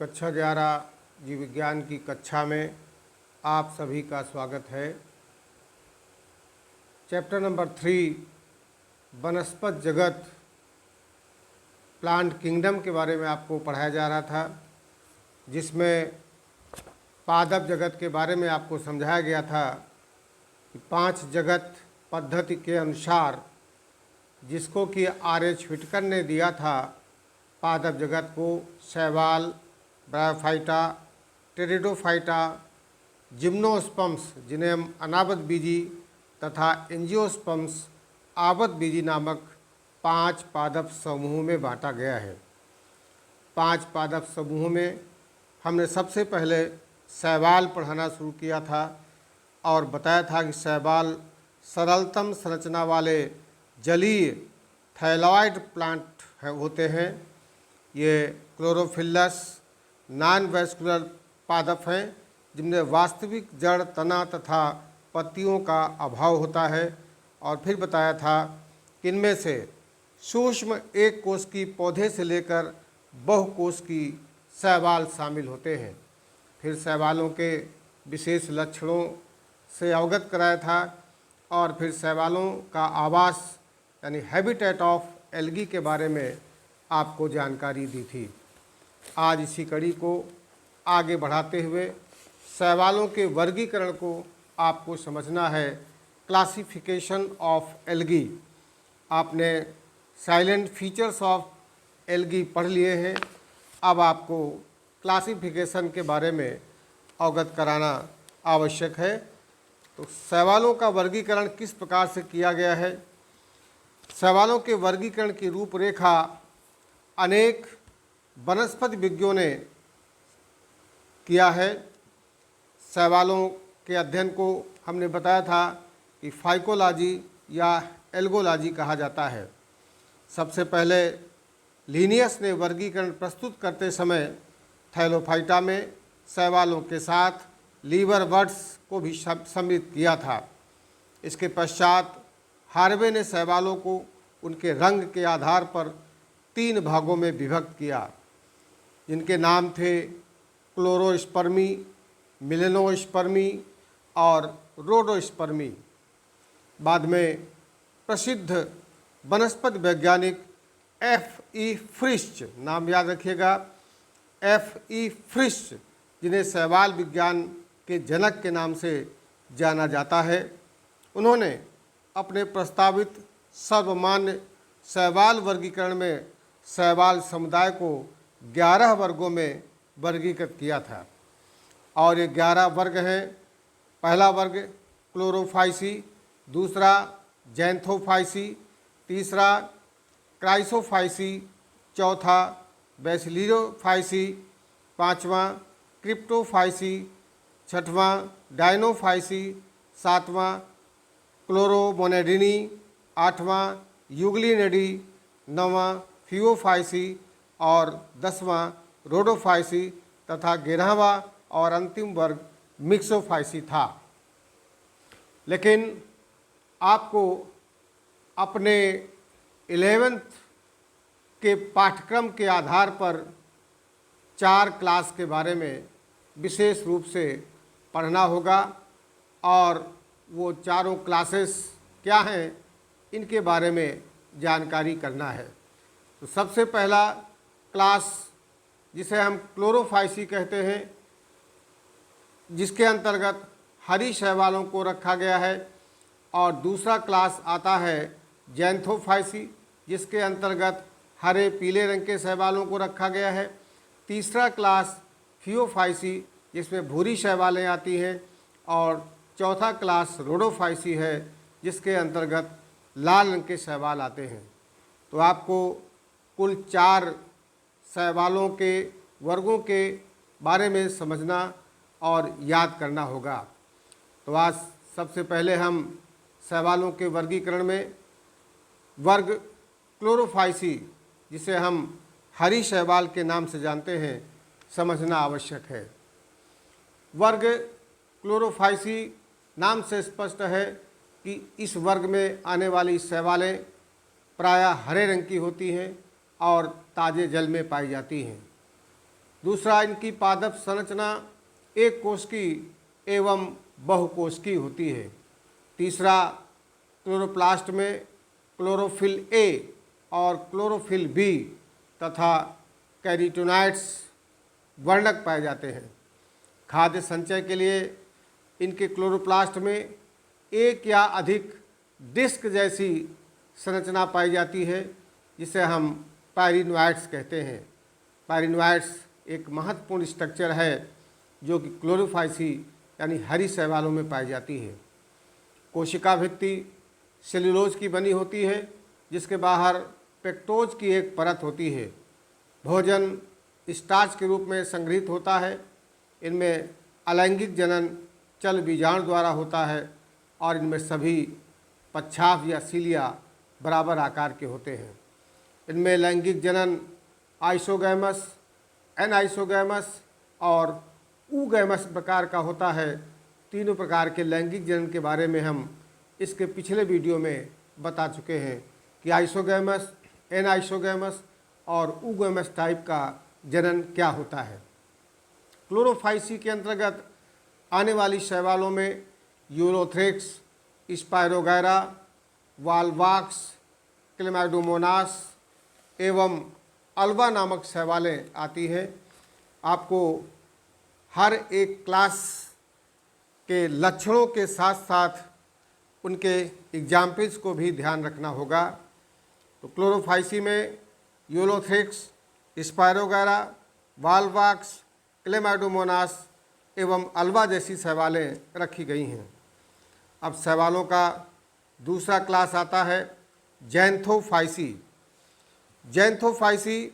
कक्षा 11 जीव विज्ञान की कक्षा में आप सभी का स्वागत है। चैप्टर नंबर 3 वनस्पत जगत प्लांट किंगडम के बारे में आपको पढ़ाया जा रहा था, जिसमें पादप जगत के बारे में आपको समझाया गया था कि 5 जगत पद्धति के अनुसार, जिसको कि R.H. व्हिटकर ने दिया था, पादप जगत को शैवाल, ब्रायोफाइटा, टेरिडोफाइटा, जिम्नोस्पर्म्स जिन्हें हम अनावृत बीजी तथा एंजियोस्पर्म्स आवृत बीजी नामक 5 पादप समूहों में बांटा गया है। 5 पादप समूहों में हमने सबसे पहले शैवाल पढ़ाना शुरू किया था और बताया था कि शैवाल सरलतम संरचना वाले जलीय थैलॉइड प्लांट होते हैं। ये क्लोरोफिल्लस नॉन वैस्कुलर पादप हैं, जिनमें वास्तविक जड़, तना तथा पत्तियों का अभाव होता है। और फिर बताया था कि इनमें से सूक्ष्म एक कोश की पौधे से लेकर बहुकोश की शैवाल शामिल होते हैं। फिर शैवालों के विशेष लक्षणों से अवगत कराया था और फिर शैवालों का आवास यानी हैबिटेट ऑफ एल्गी के बारे में आपको जानकारी दी थी। आज इसी कड़ी को आगे बढ़ाते हुए शैवालों के वर्गीकरण को आपको समझना है। Classification of algae. आपने साइलेंट फीचर्स ऑफ एल्गी पढ़ लिए हैं, अब आपको क्लासिफिकेशन के बारे में अवगत कराना आवश्यक है। तो शैवालों का वर्गीकरण किस प्रकार से किया गया है? शैवालों के वर्गीकरण की रूपरेखा अनेक वनस्पति विज्ञों ने किया है। शैवालों के अध्ययन को हमने बताया था कि फाइकोलॉजी या एल्गोलॉजी कहा जाता है। सबसे पहले लिनियस ने वर्गीकरण प्रस्तुत करते समय थैलोफाइटा में शैवालों के साथ लीवरवर्ट्स को भी सम्मिलित किया था। इसके पश्चात हार्वे ने शैवालों को उनके रंग के आधार पर 3 भागों में विभक्त किया, जिनके नाम थे क्लोरोस्पर्मी, मिलेनोस्पर्मी और रोडोस्पर्मी। बाद में प्रसिद्ध वनस्पति वैज्ञानिक F.E. फ्रिश्च, नाम याद रखिएगा, F.E. फ्रिश्च, जिन्हें शैवाल विज्ञान के जनक के नाम से जाना जाता है, उन्होंने अपने प्रस्तावित सर्वमान्य शैवाल वर्गीकरण में शैवाल समुदाय को 11 वर्गों में वर्गीकृत किया था। और ये 11 वर्ग हैं। पहला वर्ग क्लोरोफाइसी, दूसरा जैंथोफाइसी, तीसरा क्राइसोफाइसी, चौथा बैसिलियोफाइसी, पांचवां क्रिप्टोफाइसी, छठवां डायनोफाइसी, सातवां क्लोरोमोनेडिनी, आठवां यूग्लिनेडी, नौवां फियोफाइसी और 10वां रोडोफाइसी तथा 11वां और अंतिम वर्ग मिक्सोफाइसी था। लेकिन आपको अपने 11th के पाठ्यक्रम के आधार पर 4 क्लास के बारे में विशेष रूप से पढ़ना होगा और वो चारों क्लासेस क्या हैं, इनके बारे में जानकारी करना है। तो सबसे पहला क्लास, जिसे हम क्लोरोफाइसी कहते हैं, जिसके अंतर्गत हरी शैवालों को रखा गया है। और दूसरा क्लास आता है जैंथोफाइसी, जिसके अंतर्गत हरे पीले रंग के शैवालों को रखा गया है। तीसरा क्लास फियोफाइसी, जिसमें भूरी शैवालें आती हैं। और चौथा क्लास रोडोफाइसी है, जिसके अंतर्गत लाल रंग के शैवाल आते हैं। तो आपको कुल 4 शैवालों के वर्गों के बारे में समझना और याद करना होगा। तो आज सबसे पहले हम शैवालों के वर्गीकरण में वर्ग क्लोरोफाइसी, जिसे हम हरी शैवाल के नाम से जानते हैं, समझना आवश्यक है। वर्ग क्लोरोफाइसी नाम से स्पष्ट है कि इस वर्ग में आने वाली शैवालें प्रायः हरे रंग की होती हैं और ताज़े जल में पाई जाती हैं। दूसरा, इनकी पादप संरचना एक कोशिकी एवं बहुकोशिकीय होती है। तीसरा, क्लोरोप्लास्ट में क्लोरोफिल ए और क्लोरोफिल बी तथा कैरोटीनॉइड्स वर्णक पाए जाते हैं। खाद्य संचय के लिए इनके क्लोरोप्लास्ट में एक या अधिक डिस्क जैसी संरचना पाई जाती है, जिसे हम पायरिनोइड्स कहते हैं। पायरिनोइड्स एक महत्वपूर्ण स्ट्रक्चर है जो कि क्लोरोफाइसी यानी हरी शैवालों में पाई जाती है। कोशिका भित्ति सेल्यूलोज की बनी होती है, जिसके बाहर पेक्टोज की एक परत होती है। भोजन स्टार्च के रूप में संग्रहित होता है। इनमें अलैंगिक जनन चल बीजाणु द्वारा होता है और इनमें सभी पच्छाव या सीलिया बराबर आकार के होते हैं। इनमें लैंगिक जनन आइसोगैमस, एनाइसोगैमस और ऊगैमस प्रकार का होता है। तीनों प्रकार के लैंगिक जनन के बारे में हम इसके पिछले वीडियो में बता चुके हैं कि आइसोगैमस, एनाइसोगैमस और ऊगैमस टाइप का जनन क्या होता है। क्लोरोफाइसी के अंतर्गत आने वाली शैवालों में यूरोथ्रेक्स, स्पायरोगैरा, वाल्वाक्स, क्लेमाइडोमोनास एवं अल्वा नामक शैवालें आती हैं। आपको हर एक क्लास के लक्षणों के साथ साथ उनके एग्जाम्पल्स को भी ध्यान रखना होगा। तो क्लोरोफाइसी में यूरोथ्रेक्स, स्पायरोगैरा, वाल्वाक्स, क्लेमाइडोमोनास एवं अल्वा जैसी शैवालें रखी गई हैं। अब शैवालों का दूसरा क्लास आता है जैंथोफाइसी। जैंथोफाइसी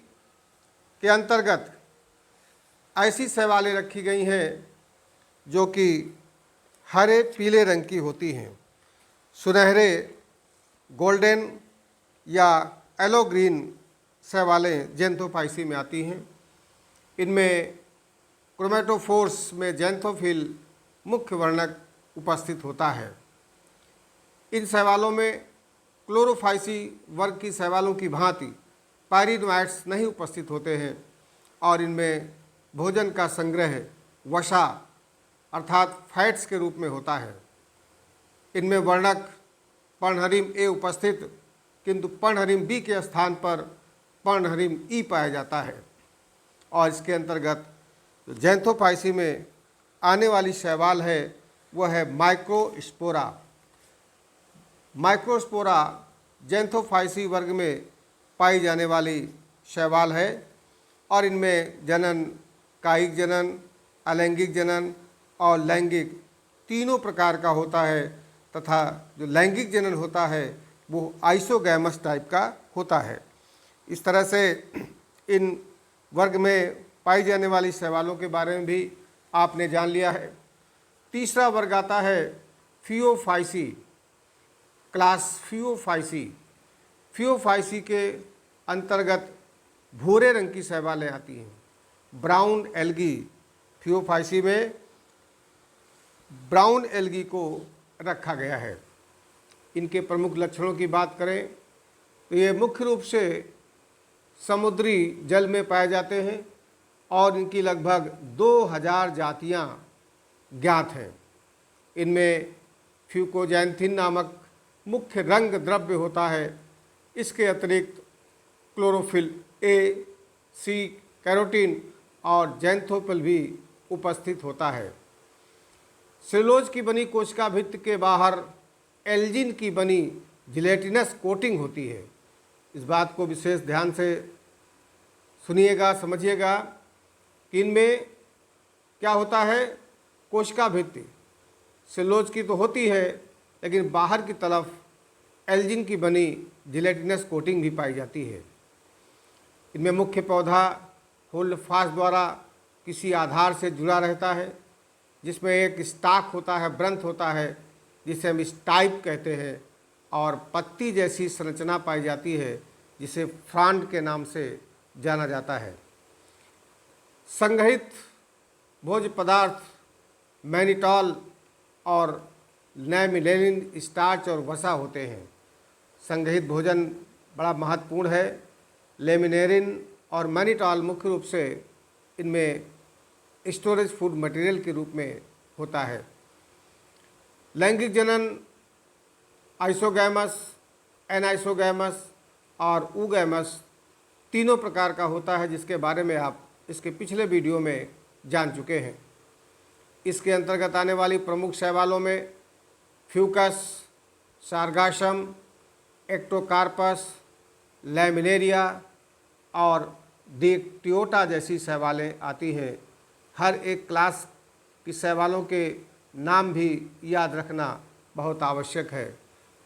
के अंतर्गत ऐसी शैवालें रखी गई हैं जो कि हरे पीले रंग की होती हैं। सुनहरे, गोल्डन या एलो ग्रीन शैवालें जैंथोफाइसी में आती हैं। इनमें क्रोमेटोफोर्स में जैंथोफिल मुख्य वर्णक उपस्थित होता है। इन शैवालों में क्लोरोफाइसी वर्ग की शैवालों की भांति पायरिनोइड्स नहीं उपस्थित होते हैं और इनमें भोजन का संग्रह वसा अर्थात फैट्स के रूप में होता है। इनमें वर्णक पर्णहरिम ए उपस्थित, किंतु पर्णहरिम बी के स्थान पर पर्णहरिम ई पाया जाता है। और इसके अंतर्गत जो जैंथोफाइसी में आने वाली शैवाल है वह है माइक्रोस्पोरा। माइक्रोस्पोरा जैंथोफाइसी वर्ग में पाई जाने वाली शैवाल है और इनमें जनन कायिक जनन, अलैंगिक जनन और लैंगिक तीनों प्रकार का होता है तथा जो लैंगिक जनन होता है वो आइसोगैमस टाइप का होता है। इस तरह से इन वर्ग में पाई जाने वाली शैवालों के बारे में भी आपने जान लिया है। तीसरा वर्ग आता है फियोफाइसी, क्लास फियोफाइसी। फियोफाइसी के अंतर्गत भूरे रंग की शैवालें आती हैं। ब्राउन एल्गी, फियोफाइसी में ब्राउन एल्गी को रखा गया है। इनके प्रमुख लक्षणों की बात करें तो ये मुख्य रूप से समुद्री जल में पाए जाते हैं और इनकी लगभग 2000 जातियां ज्ञात हैं। इनमें फ्यूकोजैंथिन नामक मुख्य रंग द्रव्य होता है। इसके अतिरिक्त क्लोरोफिल ए, सी, कैरोटीन और जैंथोफिल भी उपस्थित होता है। सेल्यूलोज की बनी कोशिका भित्ति के बाहर एल्जिन की बनी जिलेटिनस कोटिंग होती है। इस बात को विशेष ध्यान से सुनिएगा, समझिएगा कि इनमें क्या होता है। कोशिका भित्ति सेल्यूलोज की तो होती है, लेकिन बाहर की तरफ एल्जिन की बनी जिलेटिनस कोटिंग भी पाई जाती है। इनमें मुख्य पौधा होल्डफास्ट द्वारा किसी आधार से जुड़ा रहता है, जिसमें एक स्टाक होता है, ब्रंथ होता है, जिसे हम स्टाइप कहते हैं, और पत्ती जैसी संरचना पाई जाती है जिसे फ्रांड के नाम से जाना जाता है। संग्रहित भोज्य पदार्थ मैनिटॉल और लैमिनेरिन स्टार्च और वसा होते हैं। संग्रहित भोजन बड़ा महत्वपूर्ण है। लेमिनेरिन और मैनिटॉल मुख्य रूप से इनमें स्टोरेज फूड मटेरियल के रूप में होता है। लैंगिक जनन आइसोगैमस, एनाइसोगैमस और ऊगैमस तीनों प्रकार का होता है, जिसके बारे में आप इसके पिछले वीडियो में जान चुके हैं। इसके अंतर्गत आने वाली प्रमुख शैवालों में फ्यूकस, सार्गासम, एक्टोकार्पस, लैमिनेरिया और डिक्टियोटा जैसी शैवालें आती हैं। हर एक क्लास की शैवालों के नाम भी याद रखना बहुत आवश्यक है।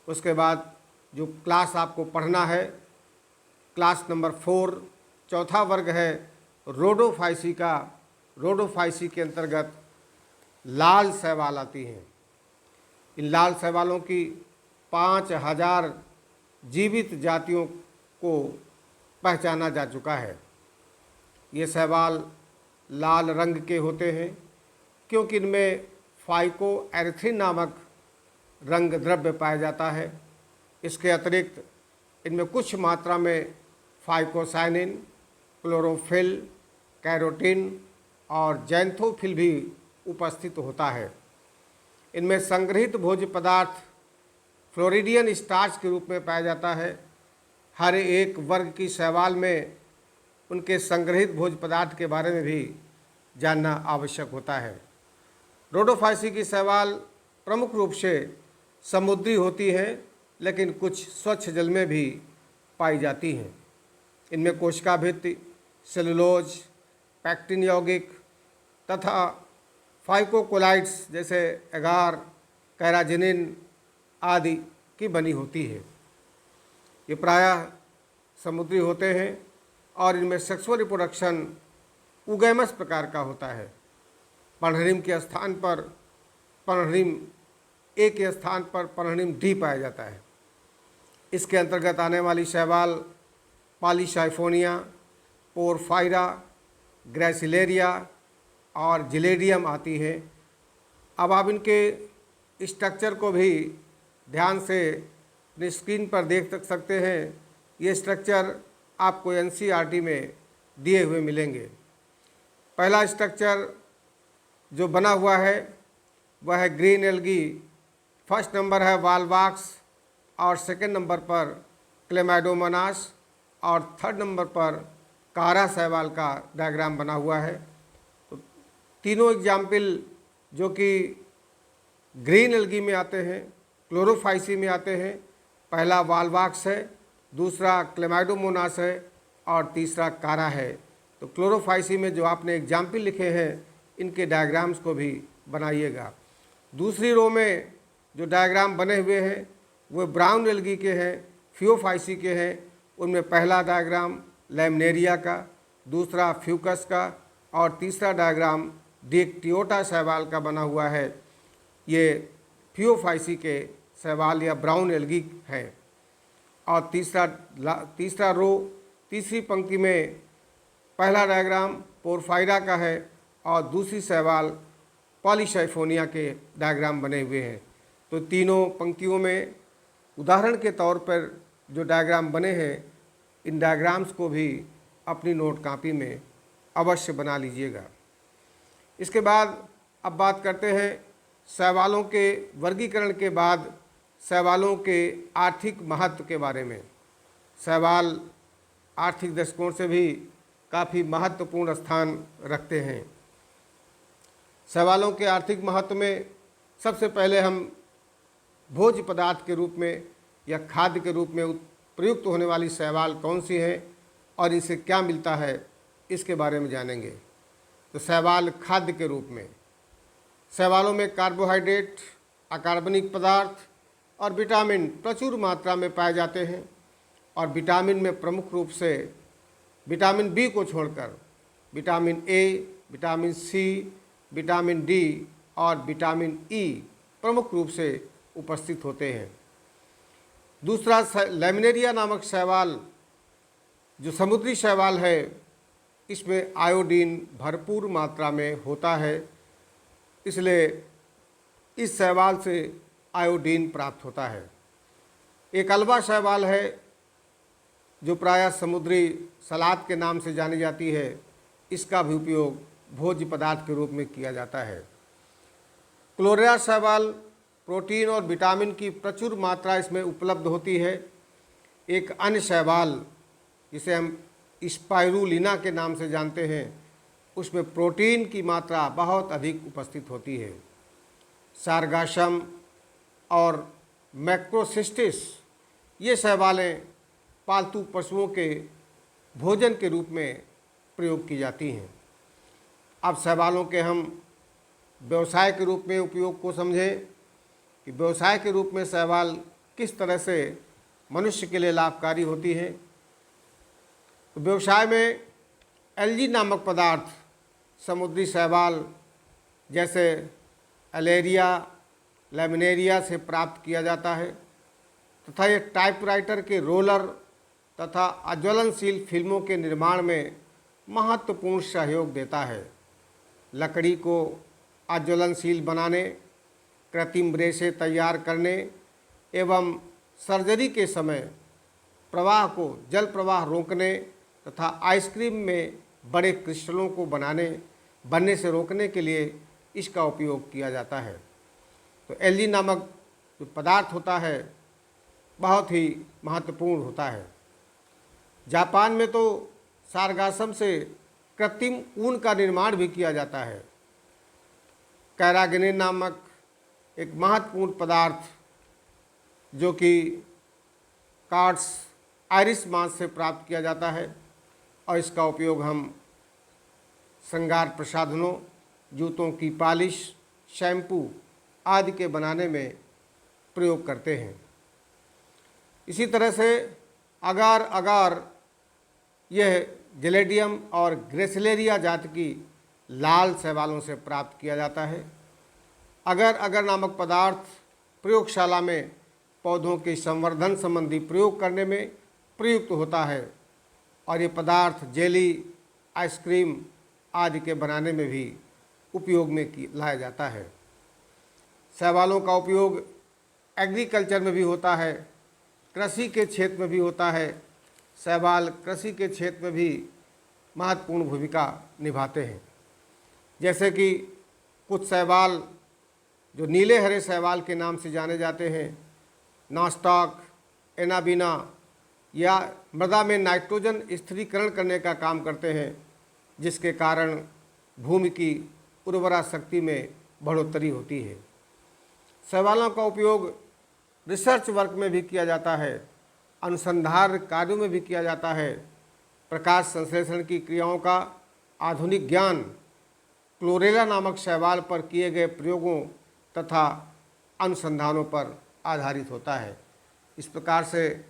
उसके बाद जो क्लास आपको पढ़ना है, क्लास नंबर 4 चौथा वर्ग है रोडोफाइसी का। रोडोफाइसी के अंतर्गत लाल शैवाल आती हैं। इन लाल शैवालों की 5000 जीवित जातियों को पहचाना जा चुका है। ये शैवाल लाल रंग के होते हैं क्योंकि इनमें फाइकोएरिथ्रिन नामक रंग द्रव्य पाया जाता है। इसके अतिरिक्त इनमें कुछ मात्रा में फाइकोसाइनिन, क्लोरोफिल, कैरोटीन और जैंथोफिल भी उपस्थित होता है। इनमें संग्रहित भोज्य पदार्थ फ्लोरिडियन स्टार्च के रूप में पाया जाता है। हर एक वर्ग की शैवाल में उनके संग्रहित भोज्य पदार्थ के बारे में भी जानना आवश्यक होता है। रोडोफाइसी की शैवाल प्रमुख रूप से समुद्री होती हैं, लेकिन कुछ स्वच्छ जल में भी पाई जाती हैं। इनमें कोशिका भित्ति, सेलुलोज, पैक्टिन यौगिक तथा फाइकोकोलाइड्स जैसे एगार, कैराजिनिन आदि की बनी होती है। ये प्रायः समुद्री होते हैं और इनमें सेक्सुअल रिप्रोडक्शन ऊगैमस प्रकार का होता है। पर्णहरिम के स्थान पर पर्णहरिम ए के स्थान पर पर्णहरिम डी पाया जाता है। इसके अंतर्गत आने वाली शैवाल पॉलीसाइफोनिया, पोरफायरा, ग्रेसिलेरिया और जिलेडियम आती है। अब आप इनके स्ट्रक्चर को भी ध्यान से अपनी स्क्रीन पर देख सकते हैं। ये स्ट्रक्चर आपको एनसीईआरटी में दिए हुए मिलेंगे। पहला स्ट्रक्चर जो बना हुआ है वह है ग्रीन एल्गी। फर्स्ट नंबर है वालवाक्स और सेकंड नंबर पर क्लेमाइडोमोनास और थर्ड नंबर पर कारा शैवाल का डायग्राम बना हुआ है। तो तीनों एग्जाम्पल जो कि ग्रीन एल्गी में आते हैं, क्लोरोफाइसी में आते हैं, पहला वालवाक्स है, दूसरा क्लेमाइडोमोनास है और तीसरा कारा है। तो क्लोरोफाइसी में जो आपने एग्जाम्पल लिखे हैं इनके डायग्राम्स को भी बनाइएगा। दूसरी रो में जो डायग्राम बने हुए हैं वो ब्राउन एल्गी के हैं, फियोफाइसी के हैं। उनमें पहला डायग्राम लैमिनेरिया का, दूसरा फ्यूकस का और तीसरा डायग्राम डिक्टियोटा शैवाल का बना हुआ है। ये फियोफाइसी के शैवाल या ब्राउन एल्गी है। और तीसरी पंक्ति में पहला डायग्राम पोरफायरा का है और दूसरी शैवाल पॉलीसाइफोनिया के डायग्राम बने हुए हैं। तो तीनों पंक्तियों में उदाहरण के तौर पर जो डायग्राम बने हैं, इन डायग्राम्स को भी अपनी नोट कॉपी में अवश्य बना लीजिएगा। इसके बाद अब बात करते हैं शैवालों के वर्गीकरण के बाद शैवालों के आर्थिक महत्व के बारे में। शैवाल आर्थिक दृष्टिकोण से भी काफ़ी महत्वपूर्ण स्थान रखते हैं। शैवालों के आर्थिक महत्व में सबसे पहले हम भोज्य पदार्थ के रूप में या खाद्य के रूप में प्रयुक्त होने वाली शैवाल कौन सी है और इनसे क्या मिलता है, इसके बारे में जानेंगे। तो शैवाल खाद्य के रूप में, शैवालों में कार्बोहाइड्रेट, अकार्बनिक पदार्थ और विटामिन प्रचुर मात्रा में पाए जाते हैं। और विटामिन में प्रमुख रूप से विटामिन बी को छोड़कर vitamin A, vitamin C, vitamin D और विटामिन ई प्रमुख रूप से उपस्थित होते हैं। दूसरा लैमिनेरिया नामक शैवाल जो समुद्री शैवाल है, इसमें आयोडीन भरपूर मात्रा में होता है, इसलिए इस शैवाल से आयोडीन प्राप्त होता है। एक अलवा शैवाल है जो प्रायः समुद्री सलाद के नाम से जानी जाती है। इसका भी उपयोग भोज्य पदार्थ के रूप में किया जाता है। क्लोरेला शैवाल प्रोटीन और विटामिन की प्रचुर मात्रा इसमें उपलब्ध होती है। एक अन्य शैवाल जिसे हम स्पाइरुलिना के नाम से जानते हैं, उसमें प्रोटीन की मात्रा बहुत अधिक उपस्थित होती है। सारगासम और मैक्रोसिस्टिस ये शैवालें पालतू पशुओं के भोजन के रूप में प्रयोग की जाती हैं। अब शैवालों के हम व्यवसाय के रूप में उपयोग को समझें कि व्यवसाय के रूप में शैवाल किस तरह से मनुष्य के लिए लाभकारी होती है। तो व्यवसाय में एल्गी नामक पदार्थ समुद्री शैवाल जैसे एलेरिया लैमिनेरिया से प्राप्त किया जाता है तथा ये टाइपराइटर के रोलर तथा अज्वलनशील फिल्मों के निर्माण में महत्वपूर्ण सहयोग देता है। लकड़ी को अज्वलनशील बनाने, कृत्रिम रेशे तैयार करने एवं सर्जरी के समय प्रवाह को जल प्रवाह रोकने तथा आइसक्रीम में बड़े क्रिस्टलों को बनने से रोकने के लिए इसका उपयोग किया जाता है। तो एल्गी नामक जो पदार्थ होता है बहुत ही महत्वपूर्ण होता है। जापान में तो सारगासम से कृत्रिम ऊन का निर्माण भी किया जाता है। कैरागिनिन नामक एक महत्वपूर्ण पदार्थ जो कि कार्ड्स आयरिश मांस से प्राप्त किया जाता है और इसका उपयोग हम श्रृंगार प्रसाधनों, जूतों की पॉलिश, शैम्पू आदि के बनाने में प्रयोग करते हैं। इसी तरह से अगार अगार यह जेलेडियम और ग्रेसिलेरिया जाति की लाल शैवालों से प्राप्त किया जाता है। अगर अगर नामक पदार्थ प्रयोगशाला में पौधों के संवर्धन संबंधी प्रयोग करने में प्रयुक्त होता है और ये पदार्थ जेली, आइसक्रीम आदि के बनाने में भी उपयोग में लाया जाता है। शैवालों का उपयोग एग्रीकल्चर में भी होता है, कृषि के क्षेत्र में भी होता है। शैवाल कृषि के क्षेत्र में भी महत्वपूर्ण भूमिका निभाते हैं। जैसे कि कुछ शैवाल जो नीले हरे शैवाल के नाम से जाने जाते हैं, नास्टॉक, एनाबीना, या मृदा में नाइट्रोजन स्थिरीकरण करने का काम करते हैं, जिसके कारण भूमि की उर्वरा शक्ति में बढ़ोतरी होती है। शैवालों का उपयोग रिसर्च वर्क में भी किया जाता है, अनुसंधान कार्यों में भी किया जाता है। प्रकाश संश्लेषण की क्रियाओं का आधुनिक ज्ञान क्लोरेला नामक शैवाल पर किए गए प्रयोगों तथा अनुसंधानों पर आधारित होता है। इस प्रकार से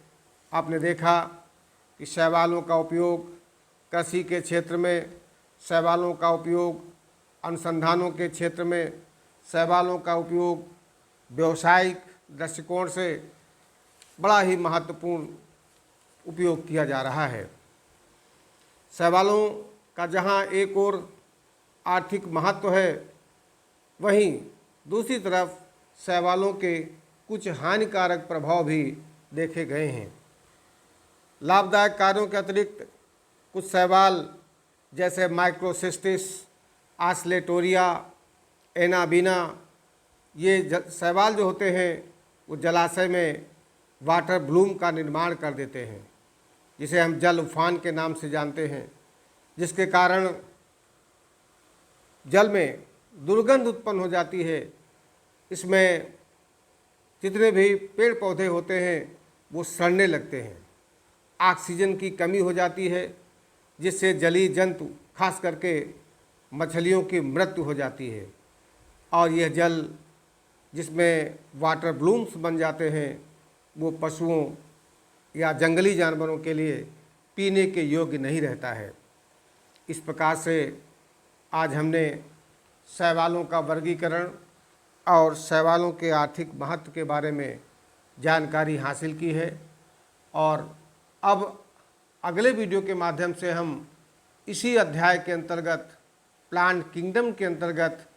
आपने देखा कि शैवालों का उपयोग कृषि के क्षेत्र में, शैवालों का उपयोग अनुसंधानों के क्षेत्र में, शैवालों का उपयोग व्यावसायिक दृष्टिकोण से बड़ा ही महत्वपूर्ण उपयोग किया जा रहा है। शैवालों का जहाँ एक ओर आर्थिक महत्व है, वहीं दूसरी तरफ शैवालों के कुछ हानिकारक प्रभाव भी देखे गए हैं। लाभदायक कार्यों के अतिरिक्त कुछ शैवाल जैसे माइक्रोसिस्टिस, आस्लेटोरिया, एनाबीना, ये शैवाल जो होते हैं वो जलाशय में वाटर ब्लूम का निर्माण कर देते हैं, जिसे हम जल उफान के नाम से जानते हैं, जिसके कारण जल में दुर्गंध उत्पन्न हो जाती है। इसमें जितने भी पेड़ पौधे होते हैं वो सड़ने लगते हैं, ऑक्सीजन की कमी हो जाती है, जिससे जलीय जंतु खास करके मछलियों की मृत्यु हो जाती है। और यह जल जिसमें वाटर ब्लूम्स बन जाते हैं वो पशुओं या जंगली जानवरों के लिए पीने के योग्य नहीं रहता है। इस प्रकार से आज हमने शैवालों का वर्गीकरण और शैवालों के आर्थिक महत्व के बारे में जानकारी हासिल की है। और अब अगले वीडियो के माध्यम से हम इसी अध्याय के अंतर्गत प्लांट किंगडम के अंतर्गत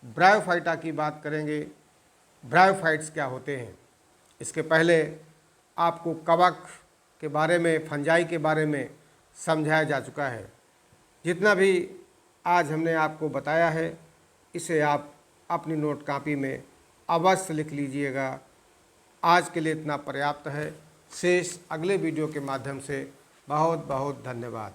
ब्रायोफाइटा की बात करेंगे। ब्रायोफाइट्स क्या होते हैं? इसके पहले आपको कवक के बारे में, फंजाई के बारे में समझाया जा चुका है। जितना भी आज हमने आपको बताया है, इसे आप अपनी नोट कॉपी में अवश्य लिख लीजिएगा। आज के लिए इतना पर्याप्त है। शेष अगले वीडियो के माध्यम से बहुत बहुत धन्यवाद।